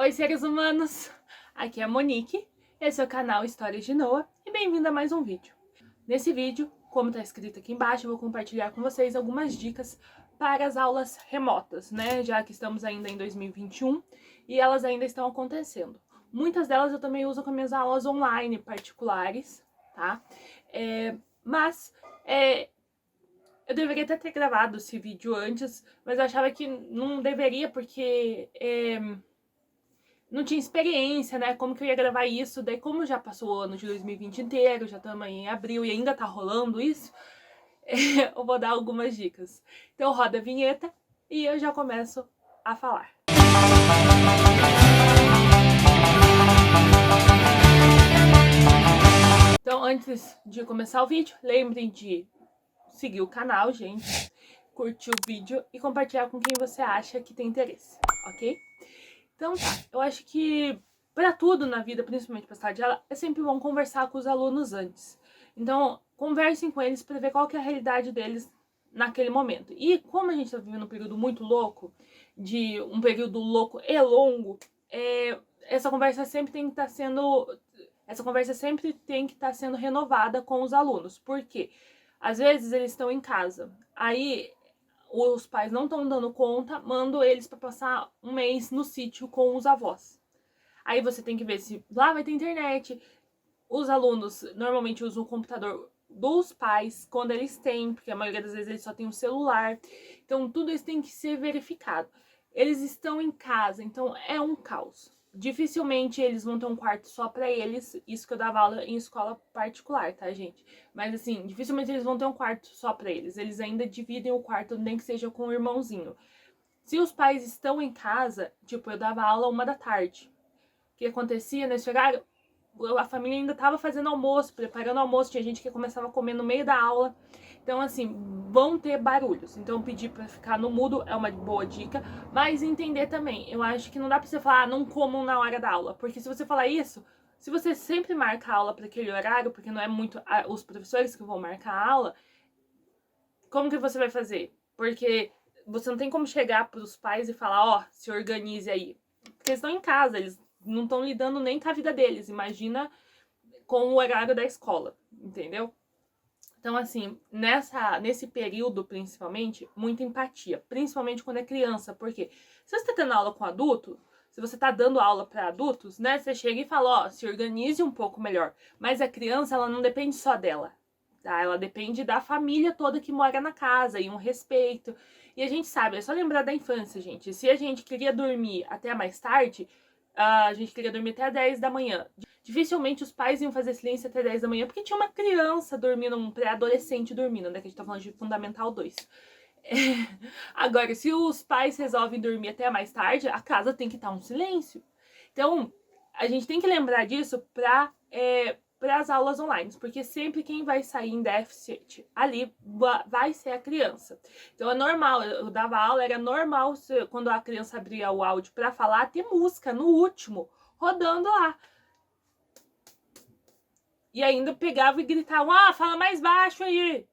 Oi, seres humanos! Aqui é a Monique, esse é o canal Histórias de Noah e bem-vindo a mais um vídeo. Nesse vídeo, como está escrito aqui embaixo, eu vou compartilhar com vocês algumas dicas para as aulas remotas, né? Já que estamos ainda em 2021 e elas ainda estão acontecendo. Muitas delas eu também uso com minhas aulas online particulares, tá? Mas eu deveria até ter gravado esse vídeo antes, mas eu achava que não deveria porque não tinha experiência, né? Como que eu ia gravar isso? Daí, como já passou o ano de 2020 inteiro, já estamos em abril e ainda tá rolando isso, eu vou dar algumas dicas. Então, roda a vinheta e eu já começo a falar. Então, antes de começar o vídeo, lembrem de seguir o canal, gente, curtir o vídeo e compartilhar com quem você acha que tem interesse, ok? Então tá, eu acho que para tudo na vida, principalmente para sala de aula, é sempre bom conversar com os alunos antes. Então, conversem com eles para ver qual que é a realidade deles naquele momento. E como a gente está vivendo um período muito louco, um período louco e longo, essa conversa sempre tem que estar sendo renovada com os alunos. Por quê? Às vezes eles estão em casa, aí os pais não estão dando conta, mando eles para passar um mês no sítio com os avós. Aí você tem que ver se lá vai ter internet. Os alunos normalmente usam o computador dos pais quando eles têm, porque a maioria das vezes eles só tem um celular. Então tudo isso tem que ser verificado. Eles estão em casa, então é um caos. Dificilmente eles vão ter um quarto só pra eles, isso que eu dava aula em escola particular, tá, gente? Mas assim, dificilmente eles vão ter um quarto só pra eles. Eles ainda dividem o quarto, nem que seja com o irmãozinho. Se os pais estão em casa, tipo, eu dava aula 1 da tarde. O que acontecia nesse horário? A família ainda estava fazendo almoço, preparando almoço, tinha gente que começava a comer no meio da aula. Então, assim, vão ter barulhos. Então, pedir para ficar no mudo é uma boa dica, mas entender também. Eu acho que não dá para você falar, não comam na hora da aula, porque se você falar isso, se você sempre marca a aula para aquele horário, porque não é muito os professores que vão marcar a aula, como que você vai fazer? Porque você não tem como chegar para os pais e falar, ó, se organize aí. Porque eles estão em casa, eles não estão lidando nem com a vida deles. Imagina com o horário da escola, entendeu? Então, assim, nesse período, principalmente, muita empatia. Principalmente quando é criança, porque se você tá tendo aula com adulto, se você tá dando aula para adultos, né, você chega e fala, ó, se organize um pouco melhor. Mas a criança, ela não depende só dela, tá? Ela depende da família toda que mora na casa e um respeito. E a gente sabe, é só lembrar da infância, gente. Se a gente queria dormir até mais tarde, a gente queria dormir até 10 da manhã. Dificilmente os pais iam fazer silêncio até 10 da manhã, porque tinha uma criança dormindo, um pré-adolescente dormindo, né? Que a gente tá falando de Fundamental 2. Agora, se os pais resolvem dormir até mais tarde, a casa tem que estar um silêncio. Então, a gente tem que lembrar disso para as aulas online, porque sempre quem vai sair em déficit ali vai ser a criança. Então é normal, eu dava aula, era normal quando a criança abria o áudio para falar, ter música no último, rodando lá. E ainda pegava e gritava, fala mais baixo aí.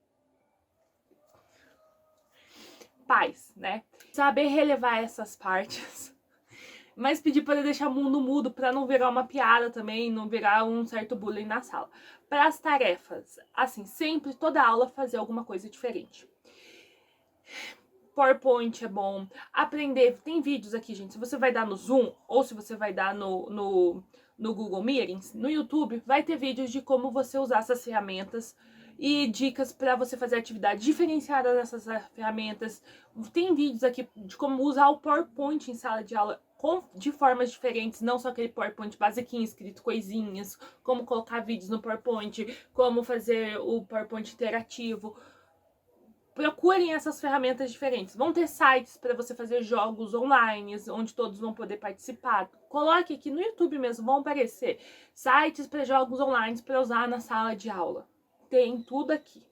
Pais, né? Saber relevar essas partes. Mas pedir para deixar o mundo mudo, para não virar uma piada também, não virar um certo bullying na sala. Para as tarefas, assim, sempre, toda aula fazer alguma coisa diferente. PowerPoint é bom. Aprender, tem vídeos aqui, gente, se você vai dar no Zoom, ou se você vai dar no Google Meetings, no YouTube, vai ter vídeos de como você usar essas ferramentas e dicas para você fazer atividades diferenciadas dessas ferramentas. Tem vídeos aqui de como usar o PowerPoint em sala de aula de formas diferentes, não só aquele PowerPoint basiquinho, escrito coisinhas, como colocar vídeos no PowerPoint, como fazer o PowerPoint interativo. Procurem essas ferramentas diferentes. Vão ter sites para você fazer jogos online, onde todos vão poder participar. Coloque aqui no YouTube mesmo, vão aparecer sites para jogos online para usar na sala de aula. Tem tudo aqui.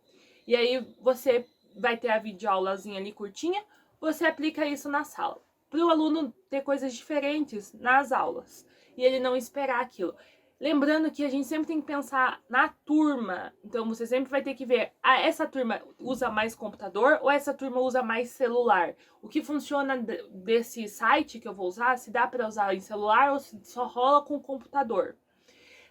E aí você vai ter a videoaulazinha ali curtinha, você aplica isso na sala. Para o aluno ter coisas diferentes nas aulas e ele não esperar aquilo. Lembrando que a gente sempre tem que pensar na turma. Então, você sempre vai ter que ver, essa turma usa mais computador ou essa turma usa mais celular? O que funciona desse site que eu vou usar, se dá para usar em celular ou se só rola com o computador.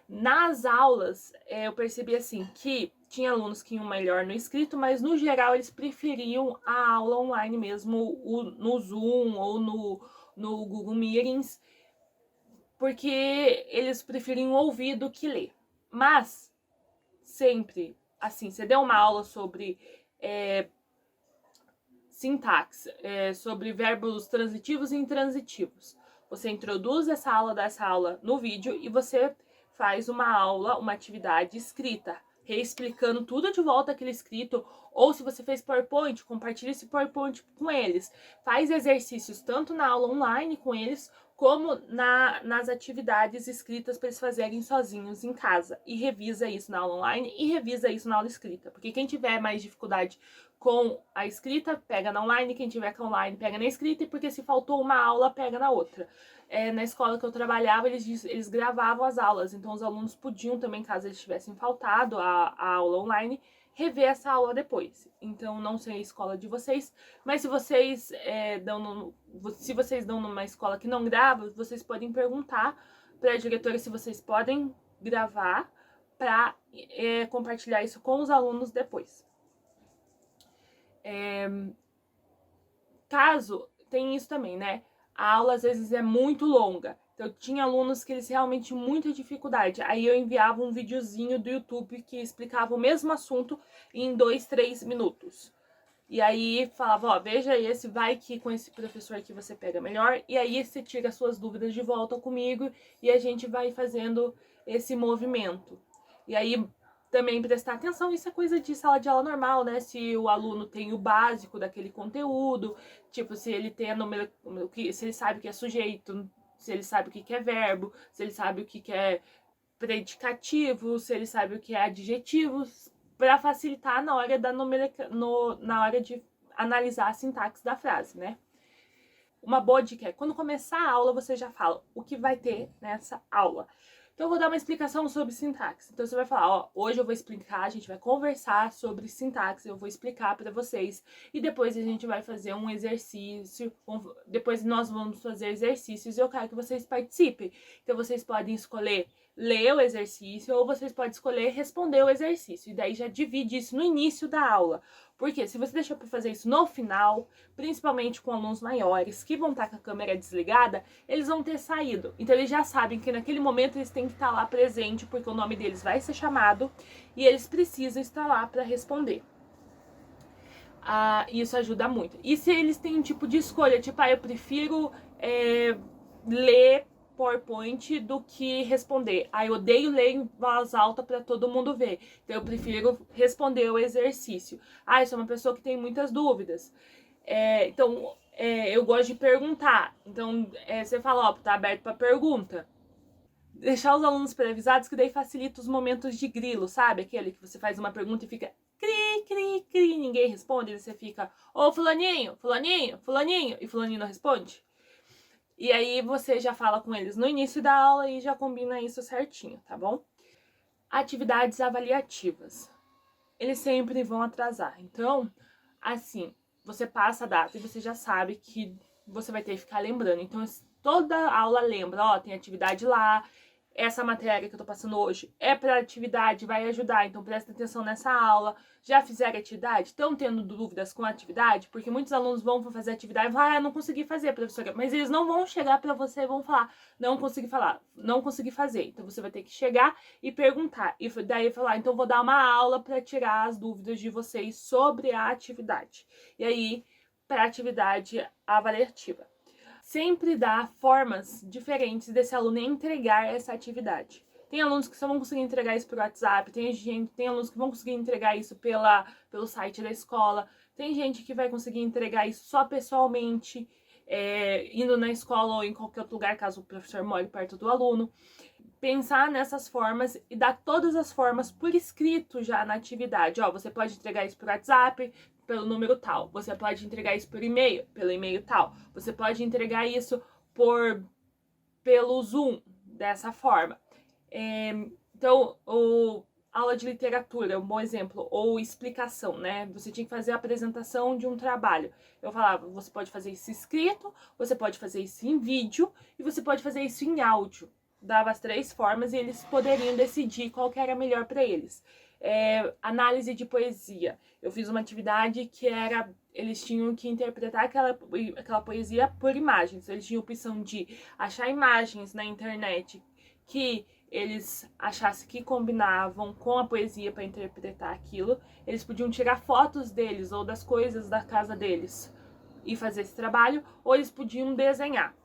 Nas aulas, eu percebi assim que tinha alunos que iam melhor no escrito, mas no geral eles preferiam a aula online mesmo, no Zoom ou no Google Meetings, porque eles preferiam ouvir do que ler. Mas, sempre, assim, você deu uma aula sobre sintaxe, sobre verbos transitivos e intransitivos. Você introduz dessa aula no vídeo e você faz uma aula, uma atividade escrita, reexplicando tudo de volta aquele escrito, ou se você fez PowerPoint, compartilha esse PowerPoint com eles. Faz exercícios tanto na aula online com eles, como nas atividades escritas para eles fazerem sozinhos em casa. E revisa isso na aula online e revisa isso na aula escrita. Porque quem tiver mais dificuldade com a escrita, pega na online, quem tiver com online, pega na escrita, e porque se faltou uma aula, pega na outra. Na escola que eu trabalhava, eles gravavam as aulas, então os alunos podiam também, caso eles tivessem faltado a aula online, rever essa aula depois. Então, não sei a escola de vocês, mas se vocês dão numa escola que não grava, vocês podem perguntar para a diretora se vocês podem gravar para compartilhar isso com os alunos depois. Caso tem isso também, né? A aula às vezes é muito longa. Então, tinha alunos que eles realmente tinham muita dificuldade. Aí eu enviava um videozinho do YouTube que explicava o mesmo assunto em 2, 3 minutos. E aí falava, ó, veja esse, vai que com esse professor aqui você pega melhor. E aí você tira as suas dúvidas de volta comigo e a gente vai fazendo esse movimento. E aí também prestar atenção, isso é coisa de sala de aula normal, né? Se o aluno tem o básico daquele conteúdo, tipo, se ele tem a número, se ele sabe o que é sujeito, se ele sabe o que é verbo, se ele sabe o que é predicativo, se ele sabe o que é adjetivo, para facilitar na hora na hora de analisar a sintaxe da frase, né? Uma boa dica é, quando começar a aula, você já fala o que vai ter nessa aula. Então, eu vou dar uma explicação sobre sintaxe. Então, você vai falar, ó, hoje eu vou explicar, a gente vai conversar sobre sintaxe, eu vou explicar para vocês. E depois a gente vai fazer um exercício, depois nós vamos fazer exercícios e eu quero que vocês participem. Então, vocês podem escolher ler o exercício ou vocês podem escolher responder o exercício. E daí já divide isso no início da aula. Porque se você deixar para fazer isso no final, principalmente com alunos maiores que vão estar com a câmera desligada, eles vão ter saído. Então eles já sabem que naquele momento eles têm que estar lá presente, porque o nome deles vai ser chamado e eles precisam estar lá para responder. Isso ajuda muito. E se eles têm um tipo de escolha, tipo, eu prefiro ler PowerPoint do que responder. Eu odeio ler em voz alta para todo mundo ver. Então eu prefiro responder o exercício. Eu sou uma pessoa que tem muitas dúvidas. Então eu gosto de perguntar. Então você fala, ó, tá aberto para pergunta. Deixar os alunos pré-avisados, que daí facilita os momentos de grilo, sabe? Aquele que você faz uma pergunta e fica cri, cri, cri, ninguém responde, e você fica, ô fulaninho, fulaninho, fulaninho, e fulaninho não responde. E aí você já fala com eles no início da aula e já combina isso certinho, tá bom? Atividades avaliativas. Eles sempre vão atrasar. Então, assim, você passa a data e você já sabe que você vai ter que ficar lembrando. Então, toda aula lembra, ó, tem atividade lá, essa matéria que eu tô passando hoje é para atividade, vai ajudar, então presta atenção nessa aula. Já fizeram atividade? Estão tendo dúvidas com a atividade? Porque muitos alunos vão fazer atividade e falar, não consegui fazer, professora. Mas eles não vão chegar para você e vão falar, não consegui fazer. Então você vai ter que chegar e perguntar. E daí falar, então vou dar uma aula para tirar as dúvidas de vocês sobre a atividade. E aí, para a atividade avaliativa. Sempre dá formas diferentes desse aluno entregar essa atividade. Tem alunos que só vão conseguir entregar isso pelo WhatsApp, tem alunos que vão conseguir entregar isso pelo site da escola, tem gente que vai conseguir entregar isso só pessoalmente, indo na escola ou em qualquer outro lugar, caso o professor more perto do aluno. Pensar nessas formas e dar todas as formas por escrito já na atividade. Ó, você pode entregar isso por WhatsApp, pelo número tal. Você pode entregar isso por e-mail, pelo e-mail tal. Você pode entregar isso pelo Zoom, dessa forma. Então, aula de literatura, um bom exemplo, ou explicação, né? Você tinha que fazer a apresentação de um trabalho. Eu falava, você pode fazer isso escrito, você pode fazer isso em vídeo e você pode fazer isso em áudio. Dava as 3 formas e eles poderiam decidir qual que era melhor para eles. Análise de poesia. Eu fiz uma atividade que era, eles tinham que interpretar aquela poesia por imagens. Eles tinham a opção de achar imagens na internet que eles achassem que combinavam com a poesia para interpretar aquilo. Eles podiam tirar fotos deles ou das coisas da casa deles e fazer esse trabalho, ou eles podiam desenhar.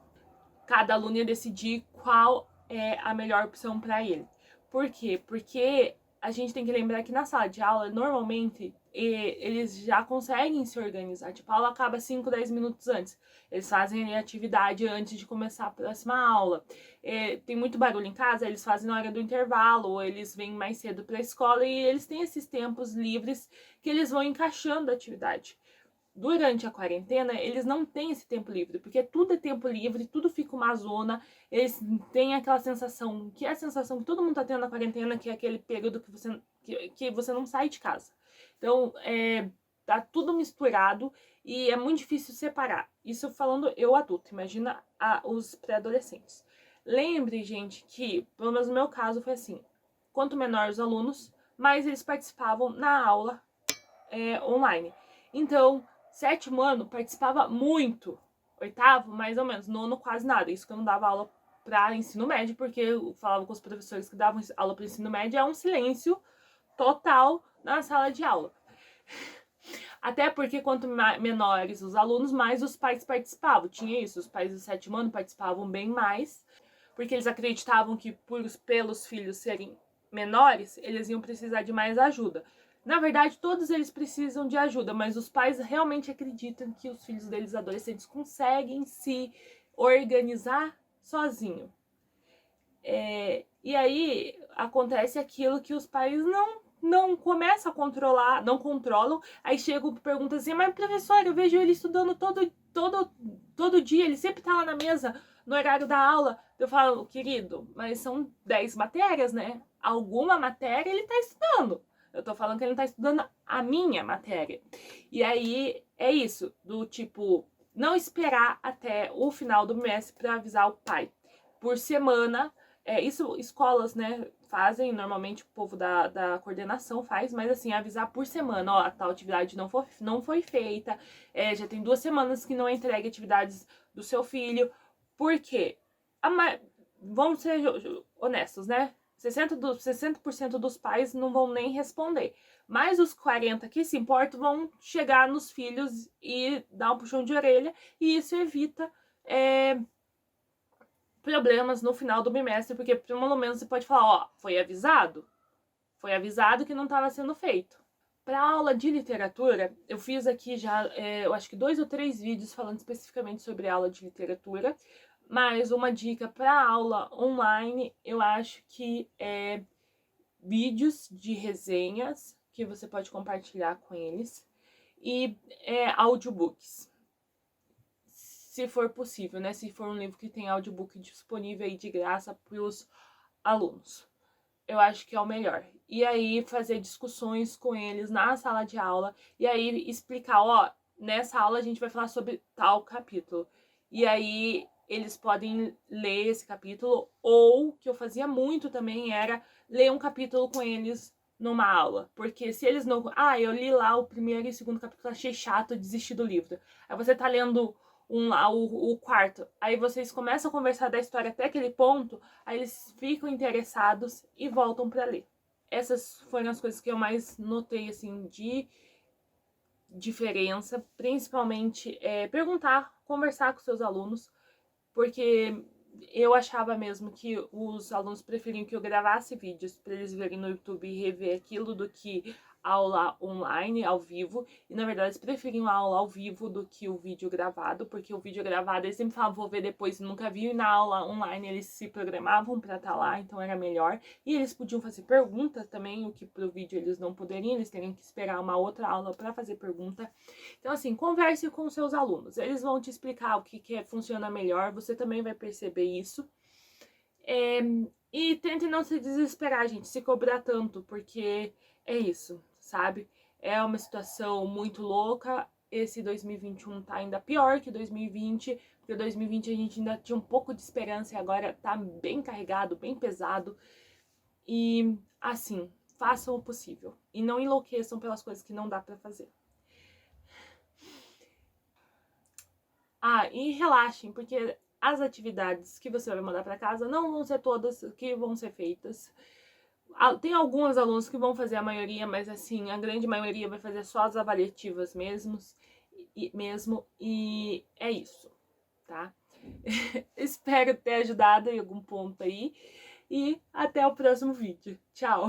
Cada aluno ia decidir qual é a melhor opção para ele. Por quê? Porque a gente tem que lembrar que na sala de aula, normalmente, eles já conseguem se organizar. Tipo, a aula acaba 5, 10 minutos antes. Eles fazem a atividade antes de começar a próxima aula. Tem muito barulho em casa, eles fazem na hora do intervalo, ou eles vêm mais cedo para a escola e eles têm esses tempos livres que eles vão encaixando a atividade. Durante a quarentena, eles não têm esse tempo livre, porque tudo é tempo livre, tudo fica uma zona, eles têm aquela sensação, que é a sensação que todo mundo tá tendo na quarentena, que é aquele período que você não sai de casa. Então, tá tudo misturado e é muito difícil separar. Isso falando eu adulto, imagina os pré-adolescentes. Lembre, gente, que, pelo menos no meu caso, foi assim, quanto menor os alunos, mais eles participavam na aula online. Então, 7º ano participava muito, 8º mais ou menos, 9º quase nada. Isso que eu não dava aula para ensino médio, porque eu falava com os professores que davam aula para ensino médio, é um silêncio total na sala de aula. Até porque quanto menores os alunos, mais os pais participavam. Tinha isso, os pais do 7º ano participavam bem mais, porque eles acreditavam que pelos filhos serem menores, eles iam precisar de mais ajuda. Na verdade, todos eles precisam de ajuda, mas os pais realmente acreditam que os filhos deles adolescentes conseguem se organizar sozinho. E aí acontece aquilo que os pais não começam a controlar, não controlam. Aí chegam e perguntam assim, mas professor, eu vejo ele estudando todo dia, ele sempre tá lá na mesa, no horário da aula. Eu falo, querido, mas são 10 matérias, né? Alguma matéria ele tá estudando. Eu tô falando que ele não tá estudando a minha matéria. E aí é isso, do tipo, não esperar até o final do mês para avisar o pai. Por semana, isso escolas, né, fazem, normalmente o povo da coordenação faz, mas assim, avisar por semana, ó, a tal atividade não foi feita, já tem 2 semanas que não entregue atividades do seu filho. Por quê? Vamos ser honestos, né? 60% dos pais não vão nem responder. Mas os 40% que se importam vão chegar nos filhos e dar um puxão de orelha. E isso evita problemas no final do bimestre. Porque pelo menos você pode falar, ó, foi avisado? Foi avisado que não estava sendo feito. Para aula de literatura, eu fiz aqui já, eu acho que 2 ou 3 vídeos falando especificamente sobre aula de literatura. Mas uma dica para aula online, eu acho que é vídeos de resenhas que você pode compartilhar com eles e audiobooks, se for possível, né? Se for um livro que tem audiobook disponível aí de graça para os alunos. Eu acho que é o melhor. E aí fazer discussões com eles na sala de aula e aí explicar, ó, nessa aula a gente vai falar sobre tal capítulo. E aí eles podem ler esse capítulo, ou o que eu fazia muito também era ler um capítulo com eles numa aula. Porque se eles não... eu li lá o 1º e o 2º capítulo, achei chato, desisti do livro. Aí você tá lendo o 4º, aí vocês começam a conversar da história até aquele ponto, aí eles ficam interessados e voltam para ler. Essas foram as coisas que eu mais notei, assim, de diferença, principalmente perguntar, conversar com seus alunos, porque eu achava mesmo que os alunos preferiam que eu gravasse vídeos para eles verem no YouTube e rever aquilo do que aula online, ao vivo. E na verdade eles preferiam a aula ao vivo do que o vídeo gravado, porque o vídeo gravado eles sempre falavam, vou ver depois, nunca viu, e na aula online eles se programavam para estar lá, então era melhor. E eles podiam fazer perguntas também, o que pro vídeo eles não poderiam, eles teriam que esperar uma outra aula para fazer pergunta. Então assim, converse com seus alunos, eles vão te explicar o que funciona melhor, você também vai perceber isso. E tente não se desesperar, gente, se cobrar tanto, porque é isso, sabe? É uma situação muito louca. Esse 2021 tá ainda pior que 2020, porque 2020 a gente ainda tinha um pouco de esperança e agora tá bem carregado, bem pesado. E assim, façam o possível e não enlouqueçam pelas coisas que não dá pra fazer. E relaxem, porque as atividades que você vai mandar para casa não vão ser todas que vão ser feitas. Tem alguns alunos que vão fazer a maioria, mas assim, a grande maioria vai fazer só as avaliativas mesmo, e é isso, tá? Espero ter ajudado em algum ponto aí, e até o próximo vídeo. Tchau!